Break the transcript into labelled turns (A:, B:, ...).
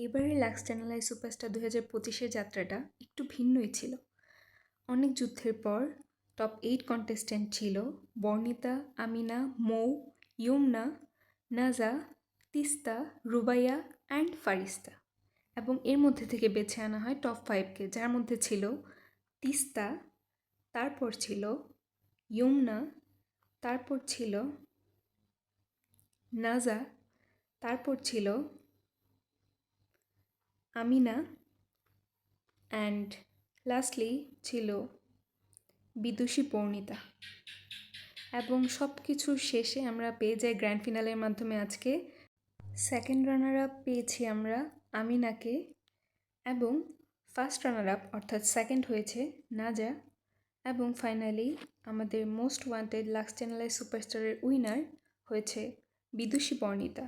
A: এবারের lux channel superstar 2025-এর যাত্রাটা একটু ভিন্নই ছিল। অনেক যুদ্ধের পর টপ 8 কন্টেস্ট্যান্ট ছিল বর্ণিতা, আমিনা, মৌ, ইয়মনা, নাজা, তিস্তা, রুবাইয়া অ্যান্ড ফারিস্তা। এবং এর মধ্যে থেকে বেছে আনা হয় টপ 5কে, যার মধ্যে ছিল তিস্তা, তারপর ছিল ইয়মনা, তারপর ছিল নাজা, তারপর ছিল আমিনা অ্যান্ড লাস্টলি ছিল বিদুষী পৌর্ণিতা। এবং সব কিছুর শেষে আমরা পেয়ে যাই গ্র্যান্ড ফিনালের মাধ্যমে আজকে সেকেন্ড রানার আপ পেয়েছি আমরা আমিনাকে, এবং ফার্স্ট রানার আপ অর্থাৎ সেকেন্ড হয়েছে নাজা, এবং ফাইনালি আমাদের মোস্ট ওয়ান্টেড লাক্স চ্যানেল সুপারস্টারের উইনার হয়েছে বিদুষী পর্ণিতা।